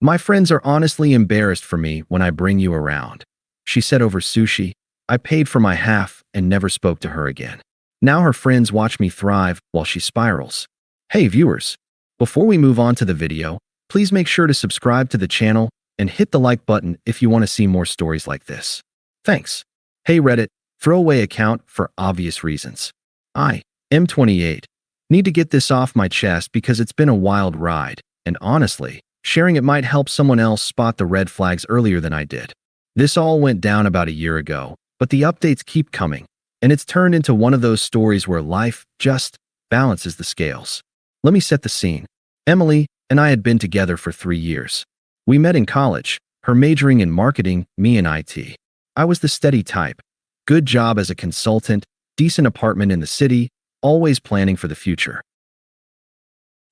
My friends are honestly embarrassed for me when I bring you around. She said over sushi. I paid for my half and never spoke to her again. Now her friends watch me thrive while she spirals. Hey viewers, before we move on to the video, please make sure to subscribe to the channel and hit the like button if you want to see more stories like this. Thanks. Hey Reddit, throwaway account for obvious reasons. I, M28, need to get this off my chest because it's been a wild ride, and honestly, sharing it might help someone else spot the red flags earlier than I did. This all went down about a year ago, but the updates keep coming, and it's turned into one of those stories where life just balances the scales. Let me set the scene. Emily and I had been together for 3 years. We met in college, her majoring in marketing, me in IT. I was the steady type. Good job as a consultant, decent apartment in the city, always planning for the future.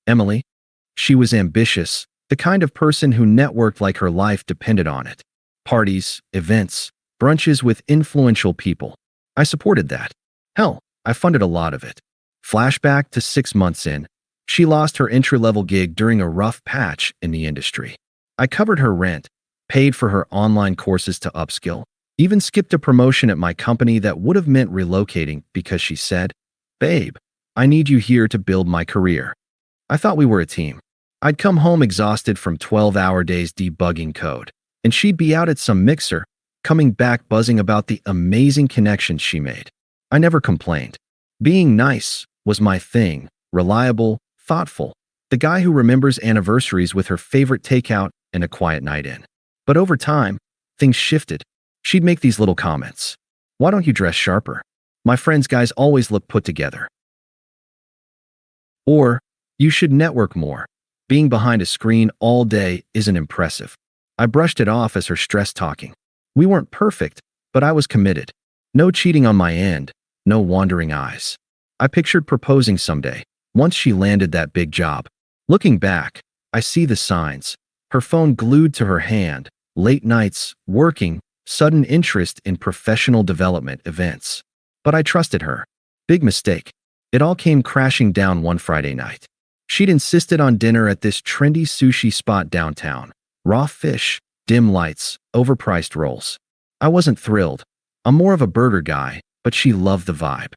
Emily? She was ambitious, the kind of person who networked like her life depended on it. Parties, events, brunches with influential people. I supported that. Hell, I funded a lot of it. Flashback to 6 months in, she lost her entry-level gig during a rough patch in the industry. I covered her rent, paid for her online courses to upskill, even skipped a promotion at my company that would have meant relocating because she said, "Babe, I need you here to build my career." I thought we were a team. I'd come home exhausted from 12-hour days debugging code, and she'd be out at some mixer, coming back buzzing about the amazing connections she made. I never complained. Being nice was my thing, reliable, thoughtful, the guy who remembers anniversaries with her favorite takeout and a quiet night in. But over time, things shifted. She'd make these little comments. "Why don't you dress sharper? My friends' guys always look put together." Or, "You should network more. Being behind a screen all day isn't impressive." I brushed it off as her stress talking. We weren't perfect, but I was committed. No cheating on my end, no wandering eyes. I pictured proposing someday, once she landed that big job. Looking back, I see the signs. Her phone glued to her hand, late nights, working, sudden interest in professional development events. But I trusted her. Big mistake. It all came crashing down one Friday night. She'd insisted on dinner at this trendy sushi spot downtown. Raw fish, dim lights, overpriced rolls. I wasn't thrilled. I'm more of a burger guy, but she loved the vibe.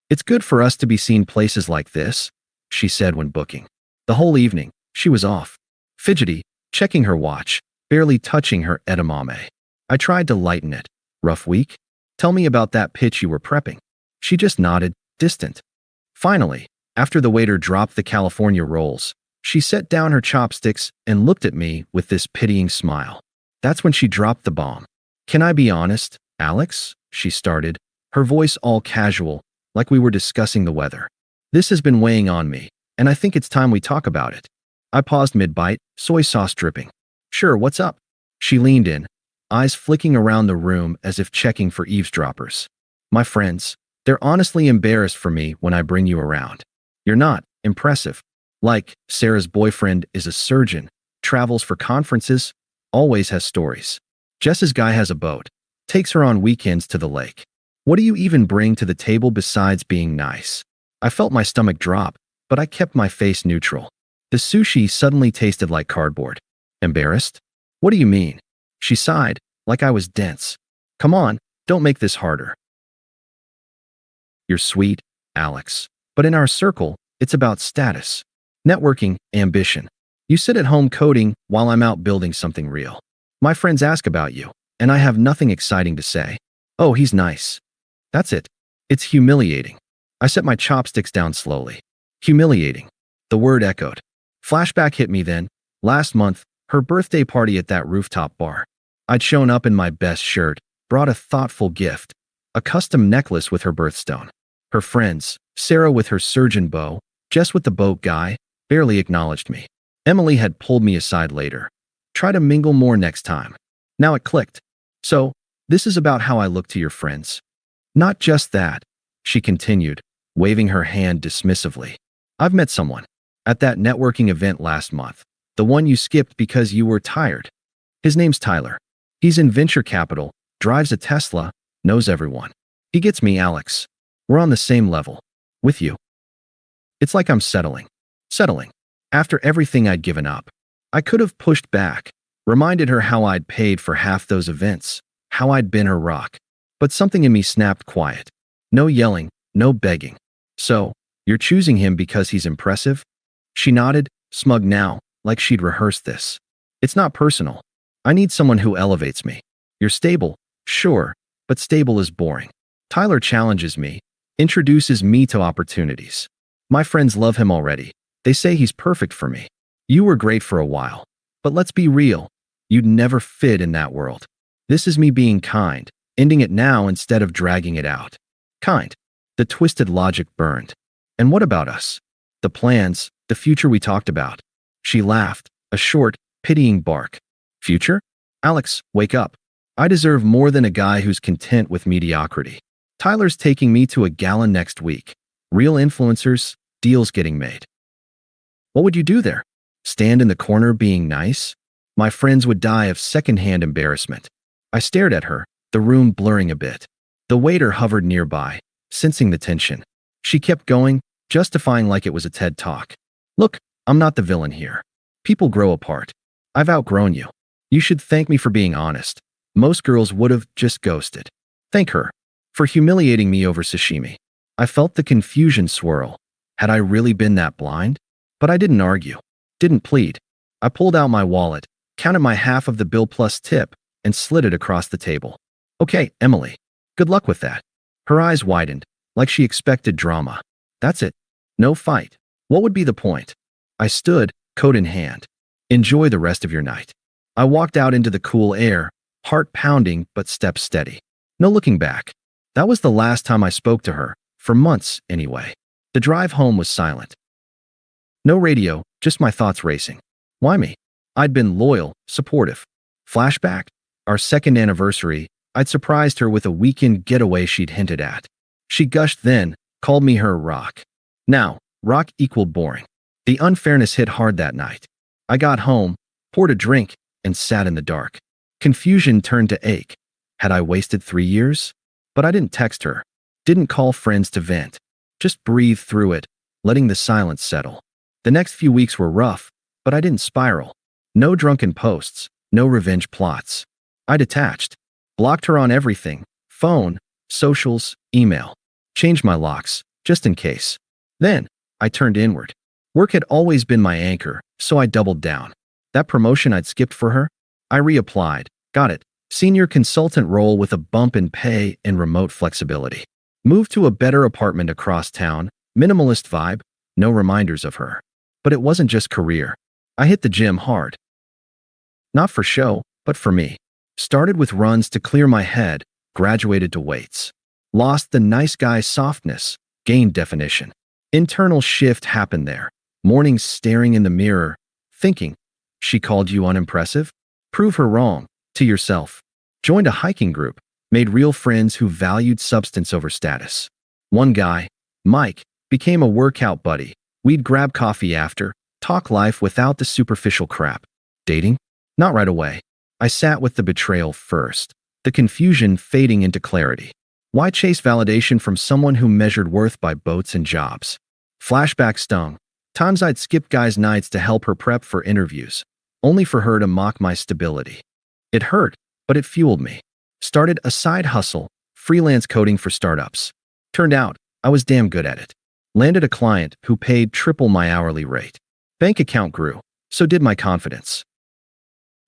"It's good for us to be seen places like this," she said when booking. The whole evening, she was off. Fidgety, checking her watch, barely touching her edamame. I tried to lighten it. "Rough week? Tell me about that pitch you were prepping." She just nodded, distant. Finally, after the waiter dropped the California rolls, she set down her chopsticks and looked at me with this pitying smile. That's when she dropped the bomb. "Can I be honest, Alex?" she started, her voice all casual, like we were discussing the weather. "This has been weighing on me, and I think it's time we talk about it." I paused mid-bite, soy sauce dripping. "Sure, what's up?" She leaned in, eyes flicking around the room as if checking for eavesdroppers. "My friends, they're honestly embarrassed for me when I bring you around. You're not impressive. Like, Sarah's boyfriend is a surgeon, travels for conferences, always has stories. Jess's guy has a boat, takes her on weekends to the lake. What do you even bring to the table besides being nice?" I felt my stomach drop, but I kept my face neutral. The sushi suddenly tasted like cardboard. "Embarrassed? What do you mean?" She sighed, like I was dense. "Come on, don't make this harder. You're sweet, Alex. But in our circle, it's about status, networking, ambition. You sit at home coding while I'm out building something real. My friends ask about you, and I have nothing exciting to say. Oh, he's nice. That's it. It's humiliating." I set my chopsticks down slowly. Humiliating. The word echoed. Flashback hit me then. Last month, her birthday party at that rooftop bar. I'd shown up in my best shirt, brought a thoughtful gift, a custom necklace with her birthstone. Her friends, Sarah with her surgeon bow, Jess with the boat guy, barely acknowledged me. Emily had pulled me aside later. "Try to mingle more next time." Now it clicked. "So, this is about how I look to your friends." "Not just that," she continued, waving her hand dismissively. "I've met someone at that networking event last month, the one you skipped because you were tired. His name's Tyler. He's in venture capital, drives a Tesla, knows everyone. He gets me, Alex. We're on the same level. With you. It's like I'm settling. Settling. After everything I'd given up. I could have pushed back, reminded her how I'd paid for half those events, how I'd been her rock. But something in me snapped quiet. No yelling, no begging. So, you're choosing him because he's impressive? She nodded, smug now, like she'd rehearsed this. It's not personal. I need someone who elevates me. You're stable, sure, but stable is boring. Tyler challenges me, introduces me to opportunities. My friends love him already. They say he's perfect for me. You were great for a while. But let's be real. You'd never fit in that world. This is me being kind, ending it now instead of dragging it out. Kind. The twisted logic burned. And what about us? The plans, the future we talked about. She laughed, a short, pitying bark. Future? Alex, wake up. I deserve more than a guy who's content with mediocrity. Tyler's taking me to a gala next week. Real influencers, deals getting made. What would you do there? Stand in the corner being nice? My friends would die of secondhand embarrassment. I stared at her, the room blurring a bit. The waiter hovered nearby, sensing the tension. She kept going, justifying like it was a TED Talk. Look, I'm not the villain here. People grow apart. I've outgrown you. You should thank me for being honest. Most girls would have just ghosted. Thank her for humiliating me over sashimi. I felt the confusion swirl. Had I really been that blind? But I didn't argue, didn't plead. I pulled out my wallet, counted my half of the bill plus tip, and slid it across the table. Okay, Emily. Good luck with that. Her eyes widened, like she expected drama. That's it. No fight. What would be the point? I stood, coat in hand. Enjoy the rest of your night. I walked out into the cool air, heart pounding but steps steady. No looking back. That was the last time I spoke to her, for months anyway. The drive home was silent. No radio, just my thoughts racing. Why me? I'd been loyal, supportive. Flashback? Our second anniversary, I'd surprised her with a weekend getaway she'd hinted at. She gushed then, called me her rock. Now, rock equaled boring. The unfairness hit hard that night. I got home, poured a drink, and sat in the dark. Confusion turned to ache. Had I wasted 3 years? But I didn't text her. Didn't call friends to vent. Just breathed through it, letting the silence settle. The next few weeks were rough, but I didn't spiral. No drunken posts, no revenge plots. I detached. Blocked her on everything. Phone, socials, email. Changed my locks, just in case. Then, I turned inward. Work had always been my anchor, so I doubled down. That promotion I'd skipped for her? I reapplied. Got it. Senior consultant role with a bump in pay and remote flexibility. Moved to a better apartment across town, minimalist vibe, no reminders of her. But it wasn't just career. I hit the gym hard. Not for show, but for me. Started with runs to clear my head, graduated to weights. Lost the nice guy softness, gained definition. Internal shift happened there. Mornings staring in the mirror, thinking, she called you unimpressive? Prove her wrong, to yourself. Joined a hiking group, made real friends who valued substance over status. One guy, Mike, became a workout buddy. We'd grab coffee after, talk life without the superficial crap. Dating? Not right away. I sat with the betrayal first, the confusion fading into clarity. Why chase validation from someone who measured worth by boats and jobs? Flashback stung. Times I'd skip guys' nights to help her prep for interviews, only for her to mock my stability. It hurt, but it fueled me. Started a side hustle, freelance coding for startups. Turned out, I was damn good at it. Landed a client who paid triple my hourly rate. Bank account grew, so did my confidence.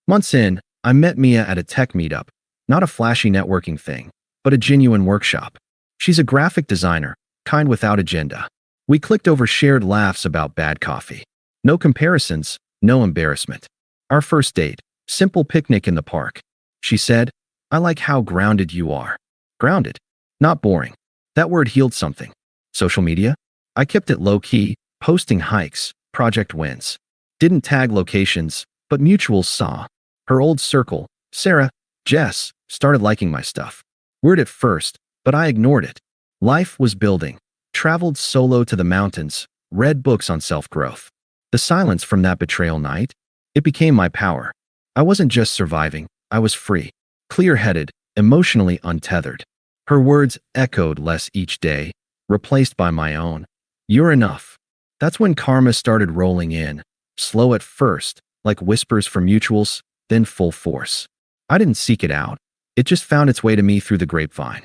Months in, I met Mia at a tech meetup, not a flashy networking thing, but a genuine workshop. She's a graphic designer, kind without agenda. We clicked over shared laughs about bad coffee. No comparisons, no embarrassment. Our first date, simple picnic in the park. She said, I like how grounded you are. Grounded, not boring. That word healed something. Social media? I kept it low-key, posting hikes, project wins. Didn't tag locations, but mutuals saw. Her old circle, Sarah, Jess, started liking my stuff. Weird at first, but I ignored it. Life was building. Traveled solo to the mountains, read books on self-growth. The silence from that betrayal night, it became my power. I wasn't just surviving, I was free, clear-headed, emotionally untethered. Her words echoed less each day, replaced by my own. You're enough. That's when karma started rolling in, slow at first, like whispers from mutuals, then full force. I didn't seek it out. It just found its way to me through the grapevine.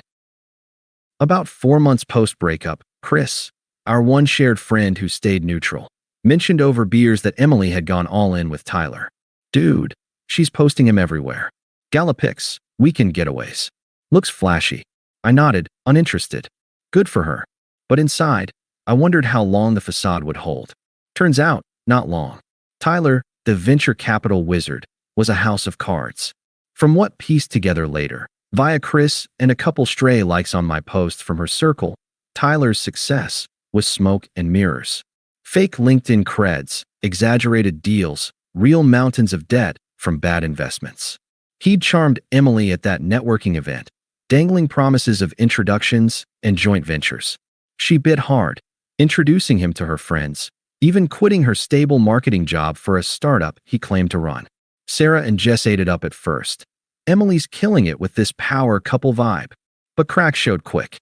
About 4 months post-breakup, Chris, our one shared friend who stayed neutral, mentioned over beers that Emily had gone all in with Tyler. Dude, she's posting him everywhere. Gala pics, weekend getaways. Looks flashy. I nodded, uninterested. Good for her. But inside, I wondered how long the facade would hold. Turns out, not long. Tyler, the venture capital wizard, was a house of cards. From what pieced together later, via Chris and a couple stray likes on my posts from her circle, Tyler's success was smoke and mirrors. Fake LinkedIn creds, exaggerated deals, real mountains of debt from bad investments. He'd charmed Emily at that networking event, dangling promises of introductions and joint ventures. She bit hard, introducing him to her friends, even quitting her stable marketing job for a startup he claimed to run. Sarah and Jess ate it up at first. Emily's killing it with this power couple vibe. But cracks showed quick.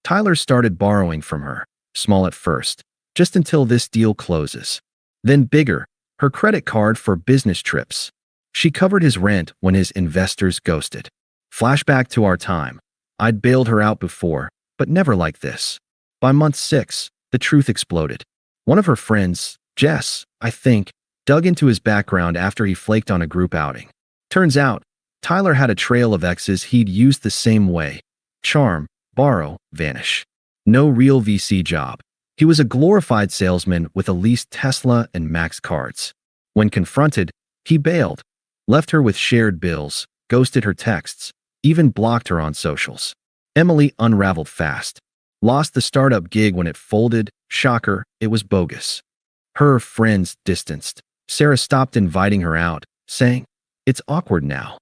Tyler started borrowing from her, small at first, just until this deal closes. Then bigger, her credit card for business trips. She covered his rent when his investors ghosted. Flashback to our time. I'd bailed her out before, but never like this. By month 6, the truth exploded. One of her friends, Jess, I think, dug into his background after he flaked on a group outing. Turns out, Tyler had a trail of exes he'd used the same way. Charm, borrow, vanish. No real VC job. He was a glorified salesman with a leased Tesla and Max cards. When confronted, he bailed, left her with shared bills, ghosted her texts, even blocked her on socials. Emily unraveled fast. Lost the startup gig when it folded. Shocker, it was bogus. Her friends distanced. Sarah stopped inviting her out, saying, "It's awkward now."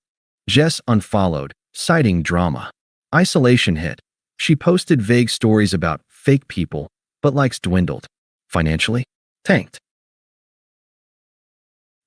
Jess unfollowed, citing drama. Isolation hit. She posted vague stories about fake people, but likes dwindled. Financially, tanked.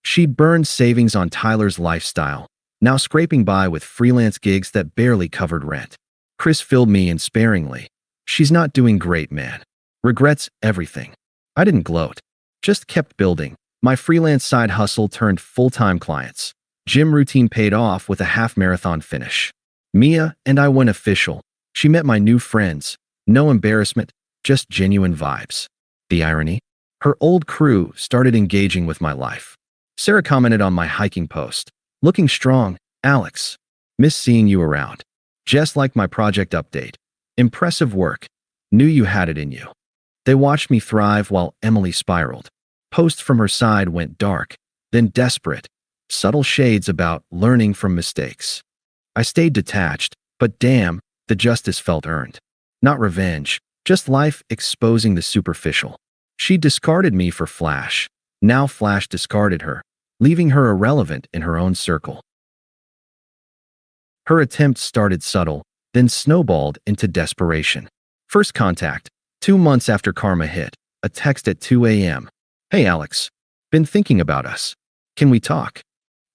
She burned savings on Tyler's lifestyle, now scraping by with freelance gigs that barely covered rent. Chris filled me in sparingly. "She's not doing great, man. Regrets everything." I didn't gloat, just kept building. My freelance side hustle turned full-time clients. Gym routine paid off with a half-marathon finish. Mia and I went official. She met my new friends. No embarrassment, just genuine vibes. The irony? Her old crew started engaging with my life. Sarah commented on my hiking post. "Looking strong, Alex. Miss seeing you around." Jess liked my project update. "Impressive work. Knew you had it in you." They watched me thrive while Emily spiraled. Posts from her side went dark, then desperate. Subtle shades about learning from mistakes. I stayed detached, but damn, the justice felt earned. Not revenge, just life exposing the superficial. She discarded me for Flash. Now Flash discarded her, leaving her irrelevant in her own circle. Her attempt started subtle, then snowballed into desperation. First contact, 2 months after karma hit, a text at 2 a.m. "Hey Alex, been thinking about us. Can we talk?"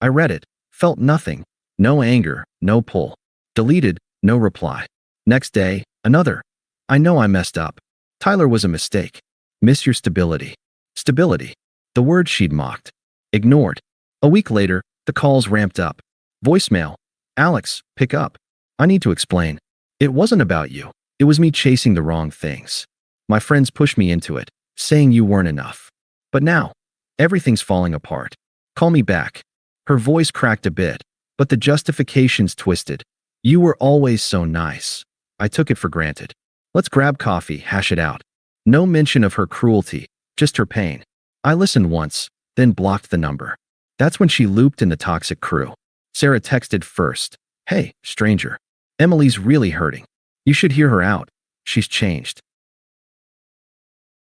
I read it, felt nothing. No anger, no pull. Deleted, no reply. Next day, another. "I know I messed up. Tyler was a mistake. Miss your stability." Stability. The word she'd mocked. Ignored. A week later, the calls ramped up. Voicemail. "Alex, pick up. I need to explain. It wasn't about you. It was me chasing the wrong things. My friends pushed me into it, saying you weren't enough. But now, everything's falling apart. Call me back." Her voice cracked a bit, but the justifications twisted. "You were always so nice. I took it for granted. Let's grab coffee, hash it out." No mention of her cruelty, just her pain. I listened once, then blocked the number. That's when she looped in the toxic crew. Sarah texted first. "Hey, stranger. Emily's really hurting. You should hear her out. She's changed."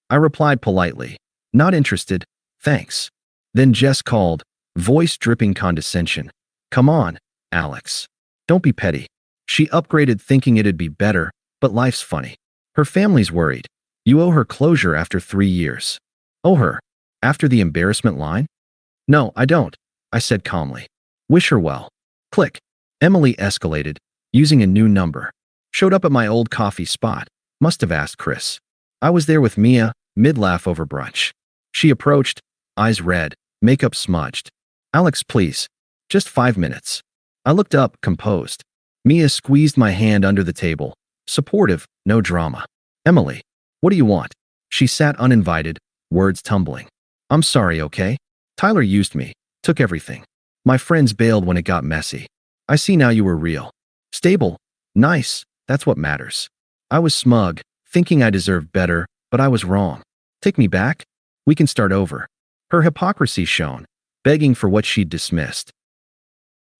I replied politely. "Not interested, thanks." Then Jess called, voice dripping condescension. "Come on, Alex. Don't be petty." She upgraded thinking it'd be better, but life's funny. Her family's worried. "You owe her closure after 3 years." "Owe her? After the embarrassment line?" "No, I don't," I said calmly. "Wish her well." Click. Emily escalated, using a new number. Showed up at my old coffee spot. Must have asked Chris. I was there with Mia, mid-laugh over brunch. She approached. eyes red, makeup smudged. Alex, please. Just 5 minutes. I looked up, composed. Mia squeezed my hand under the table. Supportive, no drama. Emily, what do you want? She sat uninvited, words tumbling. I'm sorry, okay? Tyler used me, took everything. My friends bailed when it got messy. I see now you were real. Stable, nice, that's what matters. I was smug, thinking I deserved better, but I was wrong. Take me back? We can start over. Her hypocrisy shone, begging for what she'd dismissed.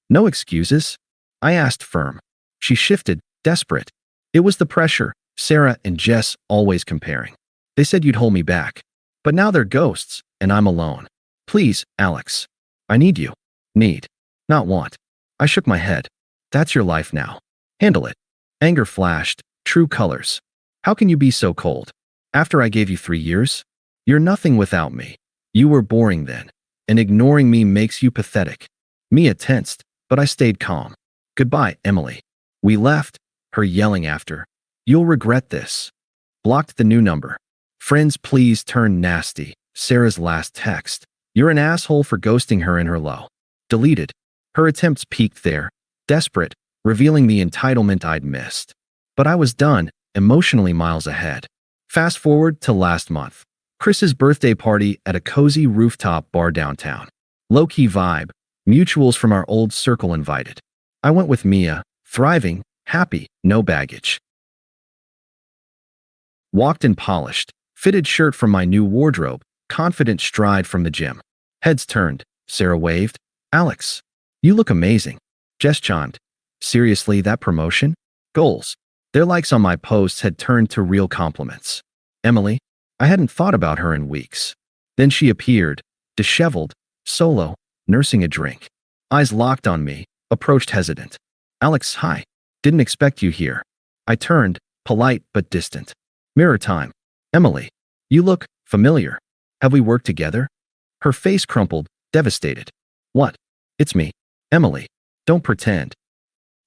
No excuses? I asked firm. She shifted, desperate. It was the pressure, Sarah and Jess always comparing. They said you'd hold me back. But now they're ghosts, and I'm alone. Please, Alex. I need you. Need. Not want. I shook my head. That's your life now. Handle it. Anger flashed, true colors. How can you be so cold? After I gave you 3 years? You're nothing without me. You were boring then, and ignoring me makes you pathetic. Mia tensed, but I stayed calm. Goodbye, Emily. We left, her yelling after. You'll regret this. Blocked the new number. Friends, please turn nasty. Sarah's last text. You're an asshole for ghosting her in her low. Deleted. Her attempts peaked there, desperate, revealing the entitlement I'd missed. But I was done, emotionally miles ahead. Fast forward to last month. Chris's birthday party at a cozy rooftop bar downtown. Low-key vibe, mutuals from our old circle invited. I went with Mia, thriving, happy, no baggage. Walked in polished, fitted shirt from my new wardrobe, confident stride from the gym. Heads turned, Sarah waved. Alex, you look amazing. Jess chimed. Seriously, that promotion? Goals. Their likes on my posts had turned to real compliments. Emily, I hadn't thought about her in weeks. Then she appeared, disheveled, solo, nursing a drink. Eyes locked on me, approached hesitant. Alex, hi. Didn't expect you here. I turned, polite but distant. Mirror time. Emily, you look familiar. Have we worked together? Her face crumpled, devastated. What? It's me. Emily. Don't pretend.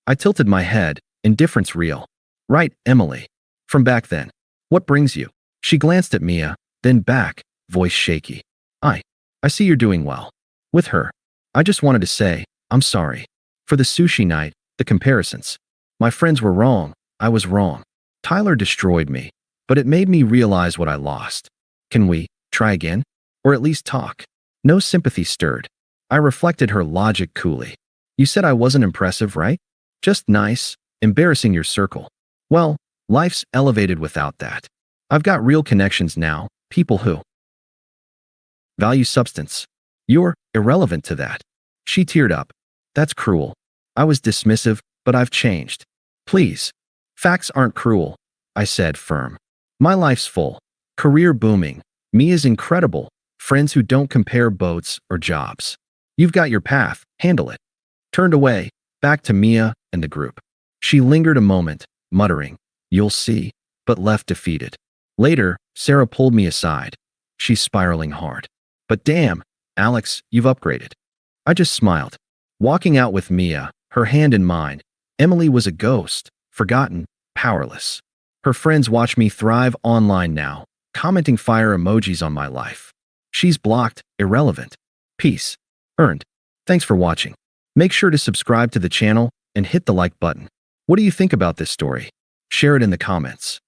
I tilted my head, indifference real. Right, Emily. From back then. What brings you? She glanced at Mia, then back, voice shaky. I see you're doing well. With her. I just wanted to say, I'm sorry. For the sushi night, the comparisons. My friends were wrong. I was wrong. Tyler destroyed me, but it made me realize what I lost. Can we try again? Or at least talk? No sympathy stirred. I reflected her logic coolly. You said I wasn't impressive, right? Just nice, embarrassing your circle. Well, life's elevated without that. I've got real connections now, people who value substance. You're irrelevant to that. She teared up. That's cruel. I was dismissive, but I've changed. Please. Facts aren't cruel, I said firm. My life's full. Career booming. Mia's incredible. Friends who don't compare boats or jobs. You've got your path, handle it. Turned away, back to Mia and the group. She lingered a moment, muttering, you'll see, but left defeated. Later, Sarah pulled me aside. She's spiraling hard. But damn, Alex, you've upgraded. I just smiled. Walking out with Mia, her hand in mine, Emily was a ghost, forgotten, powerless. Her friends watch me thrive online now, commenting fire emojis on my life. She's blocked, irrelevant. Peace. Earned. Thanks for watching. Make sure to subscribe to the channel and hit the like button. What do you think about this story? Share it in the comments.